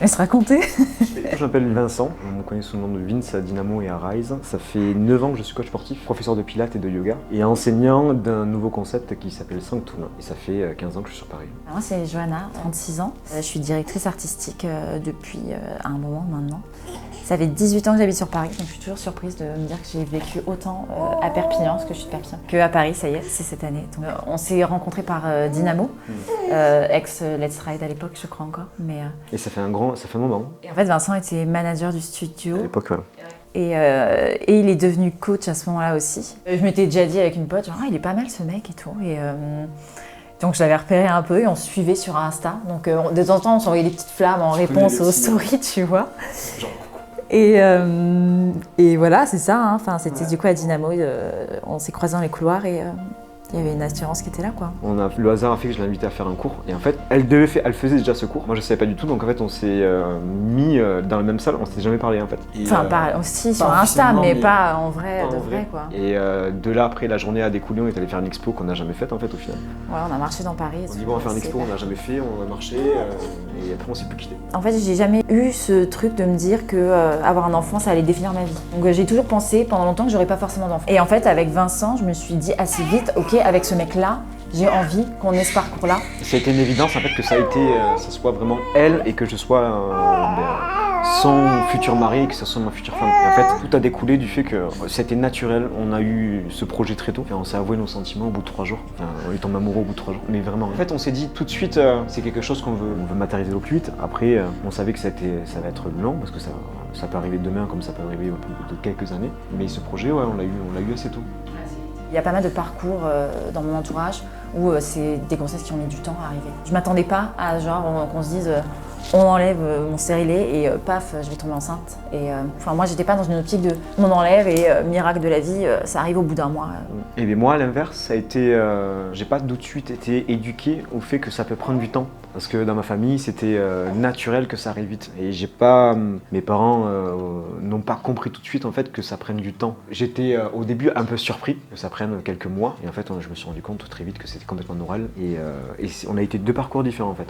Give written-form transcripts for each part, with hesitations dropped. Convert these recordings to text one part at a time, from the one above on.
laisse raconter. Je m'appelle Vincent, on me connaît sous le nom de Vince à Dynamo et à Rise. Ça fait 9 ans que je suis coach sportif, professeur de pilates et de yoga et enseignant d'un nouveau concept qui s'appelle Sanctum. Et ça fait 15 ans que je suis sur Paris. Moi c'est Johanna, 36 ans. Je suis directrice artistique depuis un moment maintenant. Ça fait 18 ans que j'habite sur Paris, donc je suis toujours surprise de me dire que j'ai vécu autant à Perpignan, parce que je suis de Perpignan, qu'à Paris, ça y est, c'est cette année. Donc, on s'est rencontrés par Dynamo, ex-Let's Ride à l'époque, je crois encore. Et ça fait un moment. Et en fait, Vincent était manager du studio. À l'époque, voilà. Et il est devenu coach à ce moment-là aussi. Je m'étais déjà dit avec une pote, genre, il est pas mal ce mec et tout. Donc je l'avais repéré un peu et on se suivait sur Insta. Donc de temps en temps, on s'envoyait des petites flammes en réponse aux stories, tu vois. Et voilà, c'est ça. Hein. Enfin, c'était du coup à Dynamo, on s'est croisés dans les couloirs et il y avait une assurance qui était là, quoi. Le hasard a fait que je l'ai invitée à faire un cours. Et en fait, elle faisait déjà ce cours. Moi, je savais pas du tout. Donc en fait, on s'est mis dans la même salle. On s'est jamais parlé en fait. Enfin, aussi sur Insta, mais pas en vrai, de vrai, quoi. Et de là, après, la journée a découlé. On est allé faire une expo qu'on n'a jamais faite en fait au final. Ouais, on a marché dans Paris. On dit bon, on va faire une expo, on n'a jamais fait. On a marché et après, on s'est plus quitté. En fait, j'ai jamais eu ce truc de me dire que avoir un enfant, ça allait définir ma vie. Donc j'ai toujours pensé pendant longtemps que j'aurais pas forcément d'enfant. Et en fait, avec Vincent, je me suis dit assez vite, ok, avec ce mec-là, j'ai envie qu'on ait ce parcours-là. Ça a été une évidence en fait que ça soit vraiment elle et que je sois son futur mari et que ce soit ma future femme. Et en fait, tout a découlé du fait que c'était naturel. On a eu ce projet très tôt. Et on s'est avoué nos sentiments au bout de 3 jours. Enfin, on est tombé amoureux au bout de 3 jours. Mais vraiment, en fait, on s'est dit tout de suite, c'est quelque chose qu'on veut matérialiser au plus vite. Après, on savait que ça va être long parce que ça peut arriver demain comme ça peut arriver au bout de quelques années. Mais ce projet, ouais, on l'a eu assez tôt. Il y a pas mal de parcours dans mon entourage où c'est des grossesses qui ont mis du temps à arriver. Je m'attendais pas à qu'on se dise on enlève mon stérilet et paf, je vais tomber enceinte. Moi, j'étais pas dans une optique de on enlève et miracle de la vie, ça arrive au bout d'un mois. Et bien moi, à l'inverse, ça a été, j'ai pas tout de suite été éduqué au fait que ça peut prendre du temps. Parce que dans ma famille, c'était naturel que ça arrive vite. Et mes parents n'ont pas compris tout de suite en fait que ça prenne du temps. J'étais au début un peu surpris que ça prenne quelques mois. Et en fait, je me suis rendu compte très vite que c'était complètement normal. Et on a été 2 parcours différents en fait.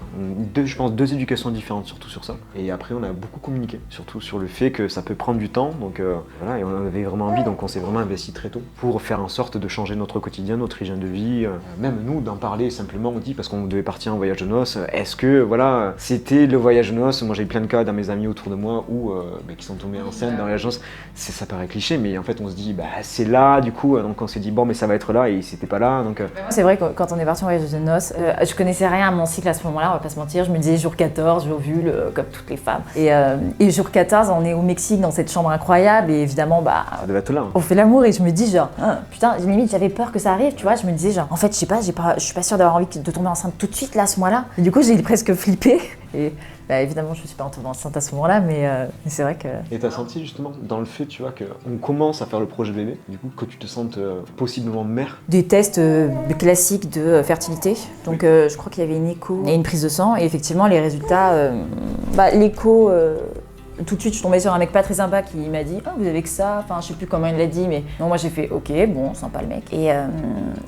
Je pense 2 éducations différentes surtout sur ça. Et après, on a beaucoup communiqué, surtout sur le fait que ça peut prendre du temps. Donc voilà, et on avait vraiment envie, donc on s'est vraiment investi très tôt pour faire en sorte de changer notre quotidien, notre hygiène de vie. Même nous, d'en parler simplement, on dit parce qu'on devait partir en voyage de noces. Est-ce que voilà, c'était le voyage de noces? Moi j'ai eu plein de cas dans mes amis autour de moi où qui sont tombés enceintes dans le voyage de noces. Ça paraît cliché, mais en fait on se dit c'est là du coup, donc on s'est dit bon mais ça va être là et c'était pas là. Donc c'est vrai que quand on est parti en voyage de noces, je connaissais rien à mon cycle à ce moment-là, on va pas se mentir. Je me disais jour 14, jour vul, comme toutes les femmes. Et jour 14, on est au Mexique dans cette chambre incroyable et évidemment ça devait être là. On fait l'amour et je me dis genre putain, limite j'avais peur que ça arrive, tu vois. Je me disais genre en fait je sais pas, je suis pas sûre d'avoir envie de tomber enceinte tout de suite là à ce mois-là. Et du coup j'ai presque flippé et évidemment je ne suis pas tombée enceinte à ce moment-là, mais c'est vrai que... Et t'as senti justement dans le fait, tu vois, qu'on commence à faire le projet bébé, du coup que tu te sentes possiblement mère? Des tests classiques de fertilité, donc oui. Je crois qu'il y avait une écho et une prise de sang, et effectivement les résultats, l'écho... Tout de suite, je suis tombée sur un mec pas très sympa qui m'a dit « Oh, vous avez que ça ?» Enfin, je sais plus comment il l'a dit, mais non, moi j'ai fait « Ok, bon, sympa le mec. »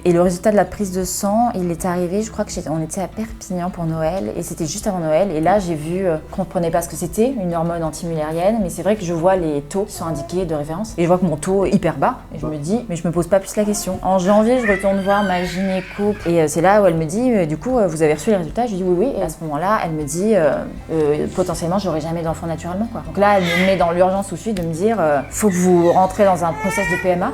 Et le résultat de la prise de sang, il est arrivé, je crois on était à Perpignan pour Noël, et c'était juste avant Noël. Et là, j'ai vu qu'on ne comprenait pas ce que c'était, une hormone antimullérienne, mais c'est vrai que je vois les taux qui sont indiqués de référence, et je vois que mon taux est hyper bas, et je me dis « Mais je me pose pas plus la question. » En janvier, je retourne voir ma gynéco, et c'est là où elle me dit « Du coup, vous avez reçu les résultats ?» Je lui dis « Oui, oui. » Et à ce moment-là, elle me dit « Potentiellement, j'aurai jamais d'enfant naturellement, quoi. » Donc là, elle me met dans l'urgence tout de suite de me dire faut que vous rentrez dans un process de PMA.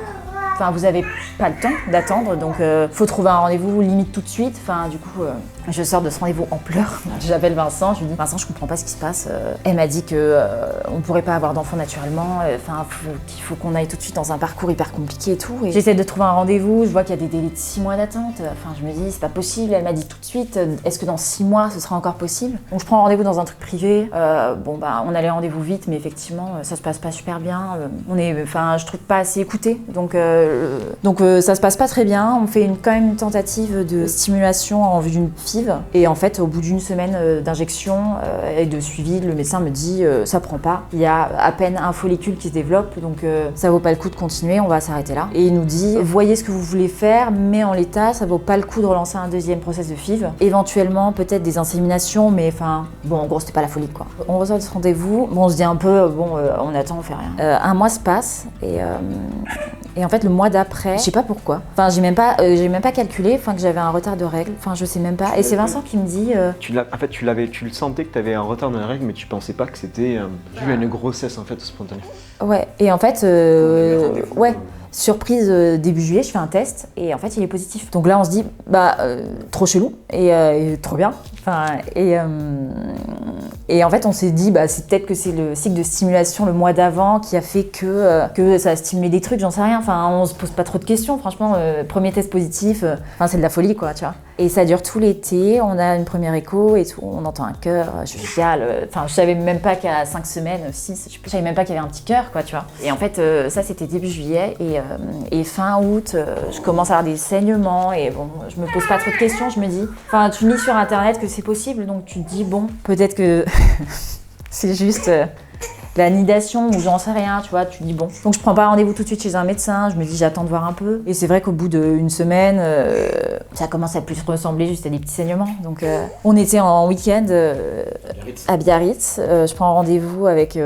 Enfin, vous n'avez pas le temps d'attendre, donc faut trouver un rendez-vous limite tout de suite. Enfin, du coup, je sors de ce rendez-vous en pleurs. J'appelle Vincent, je lui dis Vincent, je comprends pas ce qui se passe. Elle m'a dit que on pourrait pas avoir d'enfant naturellement. Enfin, qu'il faut qu'on aille tout de suite dans un parcours hyper compliqué et tout. Et j'essaie de trouver un rendez-vous. Je vois qu'il y a des délais de 6 mois d'attente. Enfin, je me dis c'est pas possible. Elle m'a dit tout de suite est-ce que dans 6 mois ce sera encore possible? Donc je prends un rendez-vous dans un truc privé. On a les rendez-vous vite, mais effectivement ça se passe pas super bien. Je trouve pas assez écouté. Donc Donc ça se passe pas très bien. On fait quand même une tentative de stimulation en vue d'une FIV. Et en fait, au bout d'une semaine d'injection et de suivi, le médecin me dit ça prend pas. Il y a à peine un follicule qui se développe, donc ça vaut pas le coup de continuer, on va s'arrêter là. Et il nous dit voyez ce que vous voulez faire, mais en l'état, ça vaut pas le coup de relancer un deuxième process de FIV. Éventuellement, peut-être des inséminations, mais enfin, bon, en gros, c'était pas la folie, quoi. On ressort de ce rendez-vous, bon, on se dit un peu, on attend, on fait rien. Un mois se passe, et en fait, le mois d'après, je sais pas pourquoi, enfin, j'ai même pas calculé, enfin, que j'avais un retard de règles, enfin, je sais même pas. Et c'est Vincent qui me dit... En fait, tu le sentais que tu avais un retard dans les règles, mais tu pensais pas que c'était dû à une grossesse, en fait, spontanée. Ouais, et en fait, ouais. Surprise, début juillet, je fais un test et en fait il est positif. Donc là on se dit trop chelou et trop bien. Enfin, et en fait on s'est dit c'est peut-être que c'est le cycle de stimulation le mois d'avant qui a fait que ça a stimulé des trucs, j'en sais rien. Enfin on se pose pas trop de questions. Franchement, premier test positif, c'est de la folie quoi, tu vois. Et ça dure tout l'été. On a une première écho et tout. On entend un cœur. Je suis fiale. Enfin je savais même pas qu'à 5 semaines, 6, je savais même pas qu'il y avait un petit cœur quoi, tu vois. Et en fait ça c'était début juillet et fin août, je commence à avoir des saignements et bon, je me pose pas trop de questions, je me dis, enfin, tu lis sur internet que c'est possible, donc tu te dis, bon, peut-être que c'est juste la nidation ou j'en sais rien, tu vois, tu te dis bon. Donc je prends pas rendez-vous tout de suite chez un médecin, je me dis j'attends de voir un peu. Et c'est vrai qu'au bout d'une semaine, ça commence à plus ressembler juste à des petits saignements. Donc on était en week-end à Biarritz. Je prends rendez-vous avec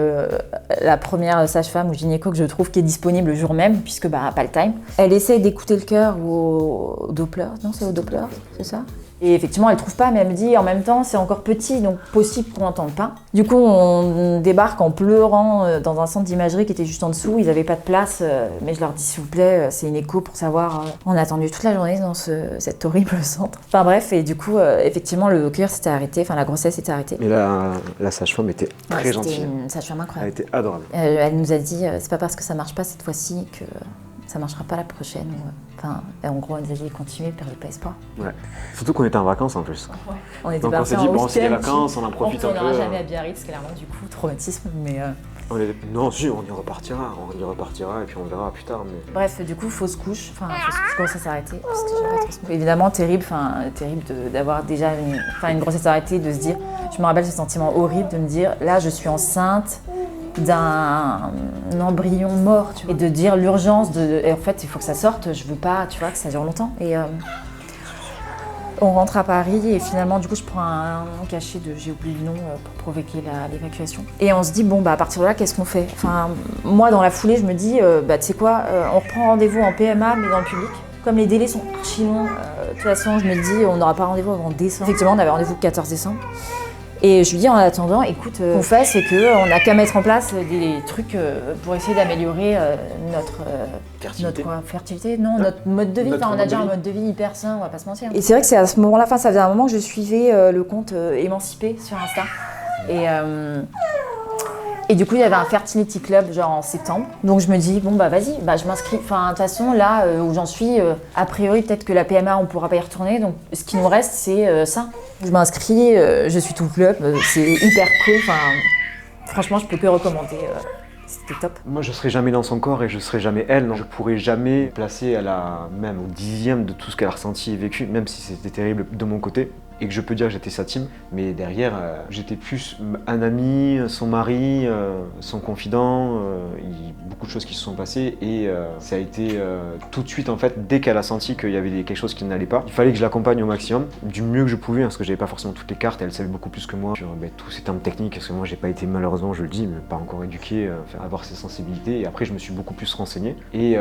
la première sage-femme ou gynéco que je trouve qui est disponible le jour même, puisque pas le time. Elle essaye d'écouter le cœur au Doppler, non c'est au Doppler, c'est ça ? Et effectivement, elle trouve pas, mais elle me dit en même temps, c'est encore petit, donc possible qu'on n'entende pas. Du coup, on débarque en pleurant dans un centre d'imagerie qui était juste en dessous. Ils n'avaient pas de place, mais je leur dis s'il vous plaît, c'est une écho pour savoir. On a attendu toute la journée dans cet horrible centre. Enfin bref, et du coup, effectivement, le cœur s'était arrêté, enfin la grossesse s'était arrêtée. Mais la sage-femme était très gentille. C'était une sage-femme incroyable. Elle était adorable. Elle nous a dit, c'est pas parce que ça marche pas cette fois-ci que ça marchera pas la prochaine. Enfin, en gros, elle nous a dit continuez, perdez pas espoir. Ouais. Surtout qu'on était en vacances en plus. Ouais. On était donc on s'est dit bon, c'est les vacances, on en profite un peu. On n'ira jamais à Biarritz, clairement, du coup, traumatisme, mais. Non, si, on y repartira et puis on verra plus tard. Mais... Bref, du coup, fausse couche, quand ça s'est arrêté. Évidemment, terrible d'avoir déjà une grossesse arrêtée, de se dire, je me rappelle ce sentiment horrible de me dire, là, je suis enceinte d'un embryon mort, tu vois, et de dire l'urgence et en fait, il faut que ça sorte, je veux pas, tu vois, que ça dure longtemps. Et on rentre à Paris et finalement, du coup, je prends un cachet j'ai oublié le nom pour provoquer l'évacuation. Et on se dit, bon, à partir de là, qu'est-ce qu'on fait ? Enfin, moi, dans la foulée, je me dis, tu sais quoi, on reprend rendez-vous en PMA, mais dans le public. Comme les délais sont archi longs, de toute façon, je me dis, on n'aura pas rendez-vous avant décembre. Effectivement, on avait rendez-vous le 14 décembre. Et je lui dis en attendant, écoute, ce qu'on fait, c'est qu'on n'a qu'à mettre en place des trucs pour essayer d'améliorer notre fertilité, notre mode de vie. Enfin, on a déjà un mode de vie hyper sain, on va pas se mentir. Et c'est vrai que c'est à ce moment-là, ça faisait un moment que je suivais le compte Émancipé sur Insta. Et du coup, il y avait un fertility club genre en septembre. Donc je me dis, bon vas-y, je m'inscris. Enfin, de toute façon, là où j'en suis, a priori, peut-être que la PMA, on pourra pas y retourner. Donc ce qui nous reste, c'est ça. Je m'inscris, je suis tout le club, c'est hyper cool. Enfin, franchement, je peux que recommander. C'était top. Moi, je serai jamais dans son corps et je serai jamais elle. Non. Je pourrais jamais placer même au 10e de tout ce qu'elle a ressenti et vécu, même si c'était terrible de mon côté. Et que je peux dire que j'étais sa team, mais derrière, j'étais plus un ami, son mari, son confident, il y a beaucoup de choses qui se sont passées et ça a été tout de suite en fait, dès qu'elle a senti qu'il y avait quelque chose qui n'allait pas, il fallait que je l'accompagne au maximum, du mieux que je pouvais, parce que j'avais pas forcément toutes les cartes, elle savait beaucoup plus que moi sur tous ces termes techniques, parce que moi j'ai pas été malheureusement, je le dis, mais pas encore éduqué, à avoir ces sensibilités, et après je me suis beaucoup plus renseigné, et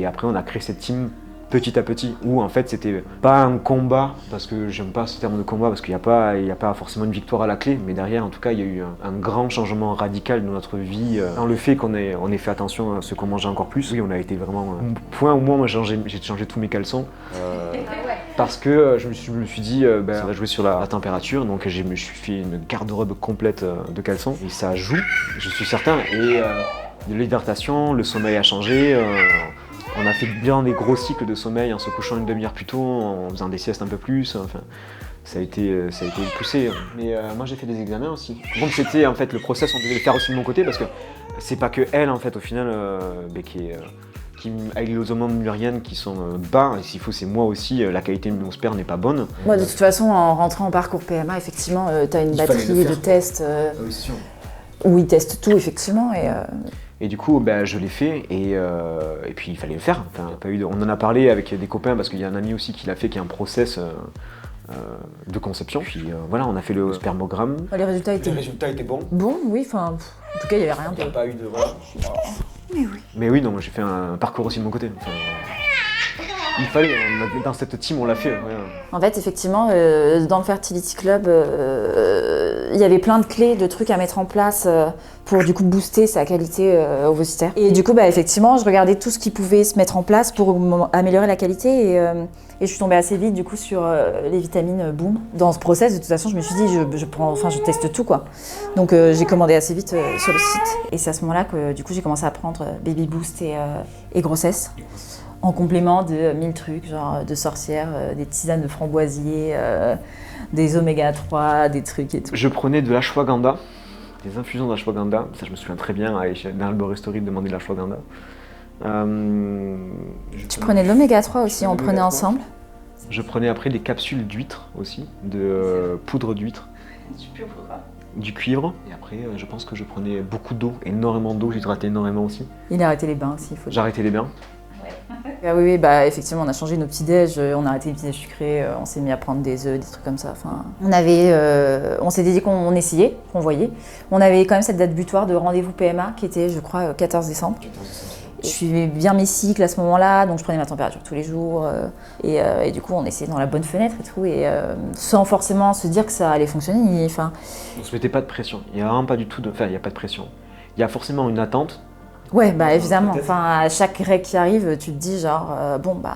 après on a créé cette team petit à petit, où en fait c'était pas un combat, parce que j'aime pas ce terme de combat, parce qu'il n'y a pas forcément une victoire à la clé, mais derrière en tout cas il y a eu un grand changement radical dans notre vie, dans le fait qu'on ait fait attention à ce qu'on mangeait encore plus. Oui, on a été vraiment au point où moi j'ai changé tous mes caleçons, parce que je me suis dit ça va jouer sur la température, donc je me suis fait une garde-robe complète de caleçons, et ça joue, je suis certain, et de l'hydratation, le sommeil a changé. On a fait bien des gros cycles de sommeil en se couchant une demi-heure plus tôt, en faisant des siestes un peu plus. Enfin, ça a été poussé. Mais moi j'ai fait des examens aussi. Donc c'était en fait le process, on devait le faire aussi de mon côté parce que c'est pas que elle en fait au final qui avec les hormones mullériennes qui sont bas, et s'il faut, c'est moi aussi, la qualité de mon sperme n'est pas bonne. Moi, de toute façon, en rentrant en parcours PMA, effectivement, tu as une batterie de tests où ils testent tout, effectivement. Et du coup, je l'ai fait et puis il fallait le faire. Enfin, on en a parlé avec des copains parce qu'il y a un ami aussi qui l'a fait, qui a un process de conception. Puis voilà, on a fait le spermogramme. Les résultats étaient bons. Bon, oui, enfin, en tout cas, il n'y avait rien de... Il n'y a pas eu de... Voilà. Mais oui, non, j'ai fait un parcours aussi de mon côté. Enfin, il fallait, dans cette team, on l'a fait. Ouais. En fait, effectivement, dans le Fertility Club, il y avait plein de clés, de trucs à mettre en place pour du coup booster sa qualité ovocitaire. Et du coup, effectivement, je regardais tout ce qui pouvait se mettre en place pour améliorer la qualité et je suis tombée assez vite du coup sur les vitamines Boom. Dans ce process, de toute façon, je me suis dit, je teste tout quoi. Donc j'ai commandé assez vite sur le site et c'est à ce moment-là que du coup j'ai commencé à prendre Baby Boost et grossesse. En complément de 1000 trucs, genre de sorcières, des tisanes de framboisier, des oméga 3, des trucs et tout. Je prenais de l'ashwagandha, des infusions d'ashwagandha, ça je me souviens très bien, dans l'Arboristerie de demander de l'ashwagandha. Tu prenais de l'oméga 3 aussi, on prenait ensemble. Je prenais après des capsules d'huître aussi, de poudre d'huître. Du cuivre. Et après, je pense que je prenais beaucoup d'eau, énormément d'eau, j'hydratais énormément aussi. Il a arrêté les bains aussi, il faut dire. J'ai arrêté les bains. Oui, effectivement, on a changé nos petits-déj, on a arrêté les petits-déj sucrés, on s'est mis à prendre des œufs, des trucs comme ça. Enfin, on s'était dit qu'on essayait, qu'on voyait. On avait quand même cette date butoir de rendez-vous PMA qui était, je crois, 14 décembre. Je suivais bien mes cycles à ce moment-là, donc je prenais ma température tous les jours. Et du coup, on essayait dans la bonne fenêtre et tout, et sans forcément se dire que ça allait fonctionner. Enfin, on ne se mettait pas de pression, il n'y a vraiment pas du tout de... Enfin, il n'y a pas de pression. Il y a forcément une attente. Ouais, évidemment. Enfin, à chaque règle qui arrive, tu te dis genre,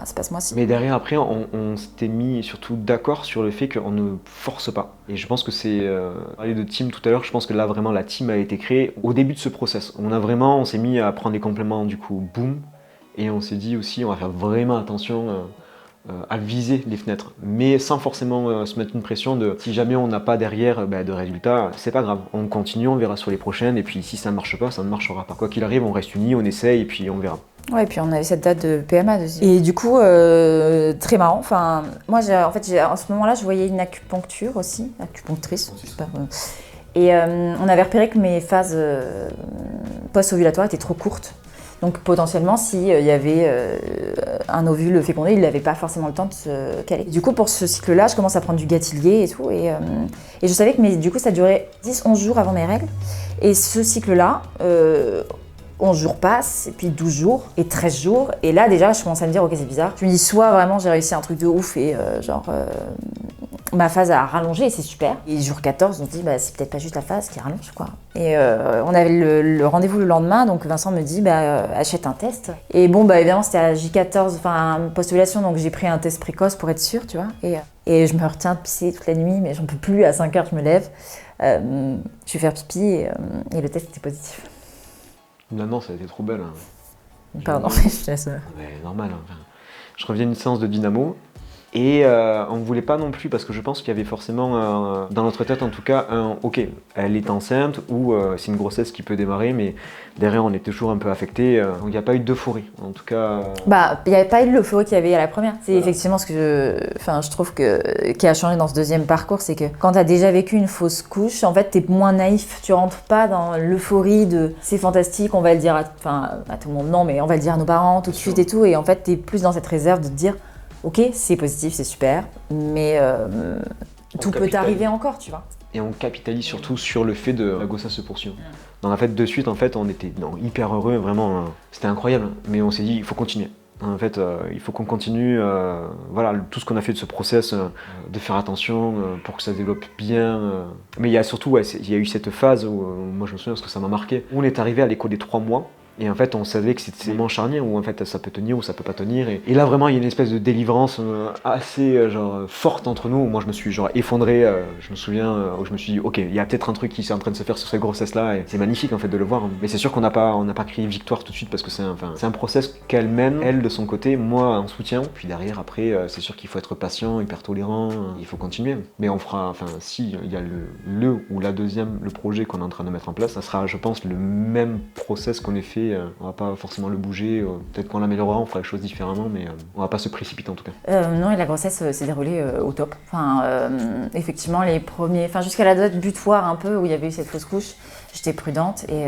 c'est pas ce mois-ci. Mais derrière, après, on s'était mis surtout d'accord sur le fait qu'on ne force pas. Et je pense que c'est... on parlait de team tout à l'heure, je pense que là, vraiment, la team a été créée au début de ce process. On s'est mis à prendre des compléments, du coup, boum. Et on s'est dit aussi, on va faire vraiment attention à viser les fenêtres. Mais sans forcément se mettre une pression de si jamais on n'a pas derrière de résultats, c'est pas grave. On continue, on verra sur les prochaines. Et puis si ça ne marche pas, ça ne marchera pas. Quoi qu'il arrive, on reste unis, on essaye et puis on verra. Ouais, et puis on avait cette date de PMA dessus. Et du coup, très marrant. Enfin, moi, en ce moment-là, je voyais une acupuncture aussi, acupunctrice. Et on avait repéré que mes phases post-ovulatoires étaient trop courtes. Donc potentiellement, s'il y avait un ovule fécondé, il n'avait pas forcément le temps de se caler. Du coup, pour ce cycle-là, je commence à prendre du Gatilier et tout. Et je savais que du coup, ça durait 10-11 jours avant mes règles. Et ce cycle-là, 11 jours passent, et puis 12 jours, et 13 jours. Et là, déjà, je commence à me dire, ok, c'est bizarre. Je me dis, soit vraiment, j'ai réussi un truc de ouf, et ma phase a rallongé, et c'est super. Et jour 14, on se dit, c'est peut-être pas juste la phase qui rallonge, quoi. Et on avait le rendez-vous le lendemain, donc Vincent me dit, achète un test. Et évidemment, c'était à J14, enfin, post-ovulation, donc j'ai pris un test précoce pour être sûre, tu vois. Et je me retiens de pisser toute la nuit, mais j'en peux plus. À 5 heures, je me lève, je vais faire pipi, et le test était positif. Non, ça a été trop belle. Hein. Pardon, je te laisse. Mais normal. Hein. Je reviens d'une séance de dynamo et on ne voulait pas non plus, parce que je pense qu'il y avait forcément, dans notre tête en tout cas, ok, elle est enceinte ou c'est une grossesse qui peut démarrer, mais derrière on est toujours un peu affecté. Donc il n'y a pas eu d'euphorie, en tout cas. Il n'y avait pas eu de l'euphorie qu'il y avait à la première. C'est effectivement ce que je trouve qui a changé dans ce deuxième parcours, c'est que quand tu as déjà vécu une fausse couche, en fait tu es moins naïf, tu rentres pas dans l'euphorie de c'est fantastique, on va le dire à tout le monde, non, mais on va le dire à nos parents tout de suite et tout, et en fait tu es plus dans cette réserve de te dire ok, c'est positif, c'est super, mais tout peut arriver encore, tu vois. Et on capitalise surtout sur le fait de la grossesse se poursuit. Dans la fête de suite, en fait, on était hyper heureux, vraiment, c'était incroyable. Mais on s'est dit, il faut continuer. En fait, il faut qu'on continue, voilà, tout ce qu'on a fait de ce process, de faire attention pour que ça se développe bien. Mais il y a surtout, il y a eu cette phase où, moi je me souviens parce que ça m'a marqué, où on est arrivé à l'écho des 3 mois. Et en fait, on savait que c'était un moment charnière où en fait ça peut tenir ou ça peut pas tenir. Et là, vraiment, il y a une espèce de délivrance assez forte entre nous. Moi, je me suis effondré. Je me souviens où je me suis dit, ok, il y a peut-être un truc qui est en train de se faire sur cette grossesse-là. Et c'est magnifique en fait de le voir. Mais c'est sûr qu'on n'a pas crié victoire tout de suite parce que c'est un process qu'elle mène, elle de son côté, moi en soutien. Puis derrière, après, c'est sûr qu'il faut être patient, hyper tolérant. Il faut continuer. Mais on fera, si il y a le ou la deuxième, le projet qu'on est en train de mettre en place, ça sera, je pense, le même process qu'on ait fait fait, on va pas forcément le bouger. Peut-être qu'on l'améliorera, on fera les choses différemment, mais on va pas se précipiter en tout cas. Non, et la grossesse s'est déroulée au top. Enfin, effectivement, jusqu'à la date butoir un peu où il y avait eu cette fausse couche, j'étais prudente. Et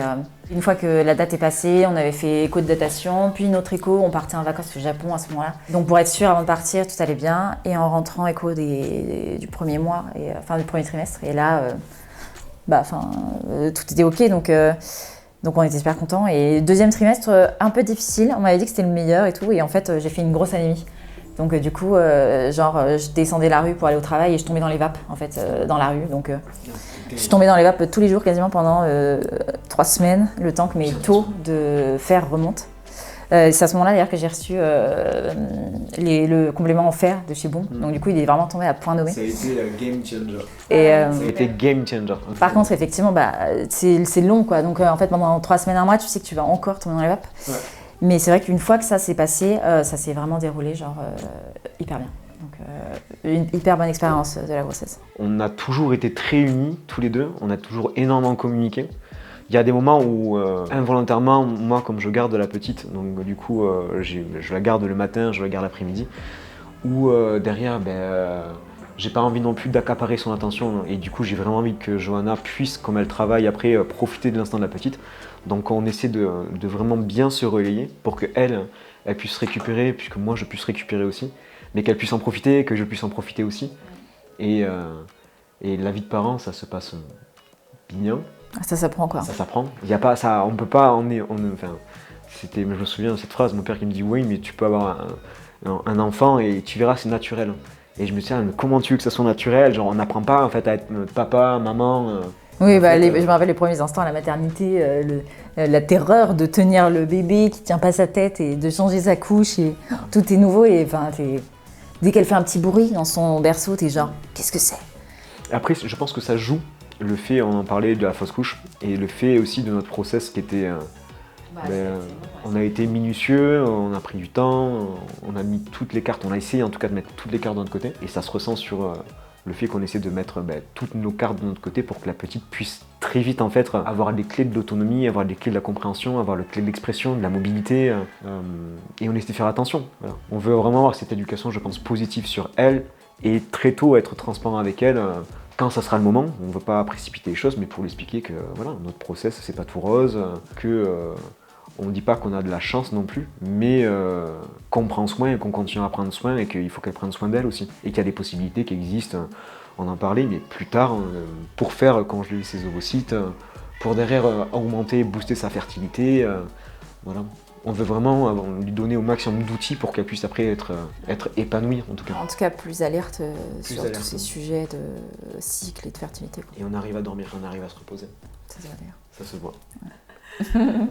une fois que la date est passée, on avait fait écho de datation, puis notre écho, on partait en vacances au Japon à ce moment-là. Donc pour être sûr, avant de partir, tout allait bien. Et en rentrant, écho du premier mois, du premier trimestre. Et là, tout était ok. Donc on était super contents. Et deuxième trimestre, un peu difficile. On m'avait dit que c'était le meilleur et tout. Et en fait, j'ai fait une grosse anémie. Donc du coup, je descendais la rue pour aller au travail et je tombais dans les vapes, en fait, dans la rue. Donc je suis tombée dans les vapes tous les jours, quasiment pendant 3 semaines, le temps que mes taux de fer remontent. C'est à ce moment-là, d'ailleurs, que j'ai reçu le complément en fer de chez Bon. Donc du coup, il est vraiment tombé à point nommé. Ça a été game changer. Ça a été game changer. Par contre, effectivement, c'est long, quoi. Donc en fait, pendant 3 semaines, un mois, tu sais que tu vas encore tomber dans les vapes. Ouais. Mais c'est vrai qu'une fois que ça s'est passé, ça s'est vraiment déroulé hyper bien. Donc une hyper bonne expérience de la grossesse. On a toujours été très unis, tous les deux. On a toujours énormément communiqué. Il y a des moments où, involontairement, moi, comme je garde la petite, donc du coup, je la garde le matin, je la garde l'après-midi, où derrière, j'ai pas envie non plus d'accaparer son attention. Et du coup, j'ai vraiment envie que Johanna puisse, comme elle travaille après, profiter de l'instant de la petite. Donc on essaie de vraiment bien se relayer pour qu'elle puisse récupérer, puisque moi je puisse récupérer aussi, mais qu'elle puisse en profiter, que je puisse en profiter aussi. Et la vie de parent, ça se passe bien. Ça s'apprend, quoi. Ça s'apprend. Il y a pas ça, on peut pas, je me souviens de cette phrase, mon père qui me dit oui, mais tu peux avoir un enfant et tu verras, c'est naturel. Et je me dis, mais comment tu veux que ça soit naturel? Genre on n'apprend pas en fait à être papa, maman. Oui, je me rappelle les premiers instants à la maternité, la terreur de tenir le bébé qui tient pas sa tête et de changer sa couche et tout est nouveau et dès qu'elle fait un petit bruit dans son berceau, t'es genre qu'est-ce que c'est? Après, je pense que ça joue le fait, on en parlait de la fausse couche et le fait aussi de notre process qui était, on a été minutieux, on a pris du temps, on a mis toutes les cartes, on a essayé en tout cas de mettre toutes les cartes de notre côté et ça se ressent sur le fait qu'on essaie de mettre toutes nos cartes de notre côté pour que la petite puisse très vite en fait avoir les clés de l'autonomie, avoir les clés de la compréhension, avoir les clés de l'expression, de la mobilité et on essaie de faire attention. Voilà. On veut vraiment avoir cette éducation, je pense, positive sur elle et très tôt être transparent avec elle quand ça sera le moment. On ne veut pas précipiter les choses mais pour lui expliquer que voilà, notre process c'est pas tout rose, on ne dit pas qu'on a de la chance non plus, mais qu'on prend soin et qu'on continue à prendre soin et qu'il faut qu'elle prenne soin d'elle aussi. Et qu'il y a des possibilités qui existent, on en parlait, mais plus tard, pour faire congeler ses ovocytes, pour derrière augmenter, booster sa fertilité. Voilà. On veut vraiment lui donner au maximum d'outils pour qu'elle puisse après être épanouie en tout cas. En tout cas, plus alerte sur tous ces sujets de cycle et de fertilité, quoi. Et on arrive à dormir, on arrive à se reposer. Ça se voit d'ailleurs. Ça se voit. Ouais.